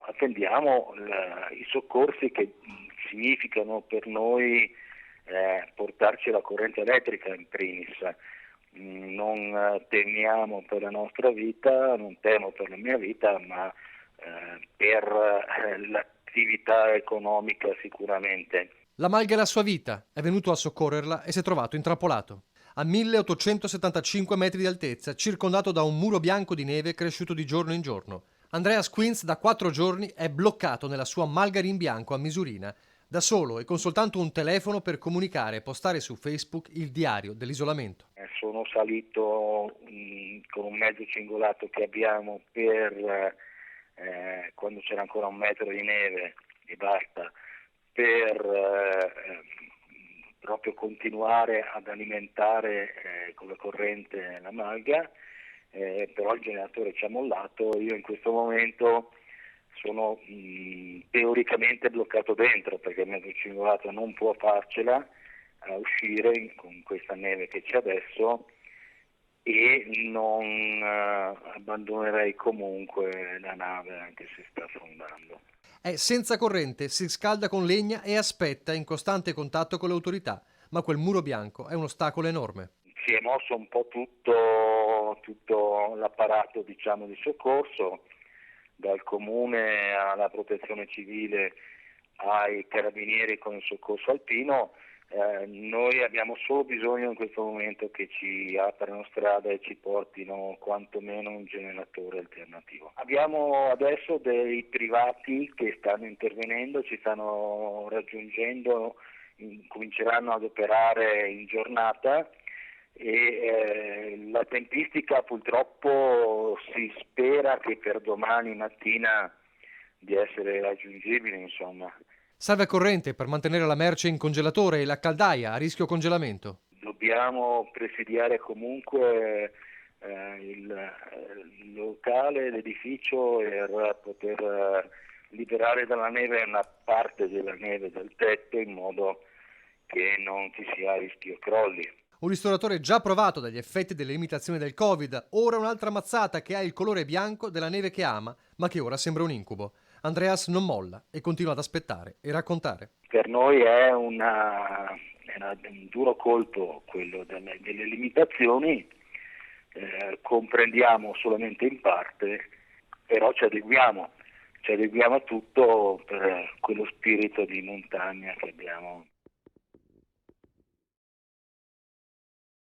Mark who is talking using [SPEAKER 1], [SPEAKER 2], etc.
[SPEAKER 1] Attendiamo i soccorsi che significano per noi portarci la corrente elettrica in primis. Non temiamo per la nostra vita, non temo per la mia vita, ma per l'attività economica sicuramente.
[SPEAKER 2] La malga è la sua vita, è venuto a soccorrerla e si è trovato intrappolato. A 1875 metri di altezza, circondato da un muro bianco di neve cresciuto di giorno in giorno. Andreas Quinz da 4 giorni è bloccato nella sua Malgari in bianco a Misurina, da solo e con soltanto un telefono per comunicare e postare su Facebook il diario dell'isolamento.
[SPEAKER 1] Sono salito con un mezzo cingolato che abbiamo per quando c'era ancora 1 metro di neve e basta, per proprio continuare ad alimentare con la corrente la malga, però il generatore ci ha mollato. Io in questo momento sono teoricamente bloccato dentro perché il mezzo cingolato non può farcela a uscire con questa neve che c'è adesso e non abbandonerei comunque la nave anche se sta affondando.
[SPEAKER 2] È senza corrente, si scalda con legna e aspetta in costante contatto con le autorità, ma quel muro bianco è un ostacolo enorme.
[SPEAKER 1] Si è mosso un po' tutto l'apparato diciamo di soccorso, dal comune alla protezione civile ai carabinieri con il soccorso alpino. Noi abbiamo solo bisogno in questo momento che ci aprano strada e ci portino quantomeno un generatore alternativo. Abbiamo adesso dei privati che stanno intervenendo, ci stanno raggiungendo, cominceranno ad operare in giornata e la tempistica purtroppo si spera che per domani mattina di essere raggiungibile, insomma.
[SPEAKER 2] Serve corrente per mantenere la merce in congelatore e la caldaia a rischio congelamento.
[SPEAKER 1] Dobbiamo presidiare comunque il locale, l'edificio per poter liberare dalla neve una parte della neve dal tetto in modo che non ci sia rischio crolli.
[SPEAKER 2] Un ristoratore già provato dagli effetti delle limitazioni del Covid, ora un'altra mazzata che ha il colore bianco della neve che ama, ma che ora sembra un incubo. Andreas non molla e continua ad aspettare e raccontare.
[SPEAKER 1] Per noi è un duro colpo quello delle limitazioni, comprendiamo solamente in parte, però ci adeguiamo a tutto per quello spirito di montagna che abbiamo.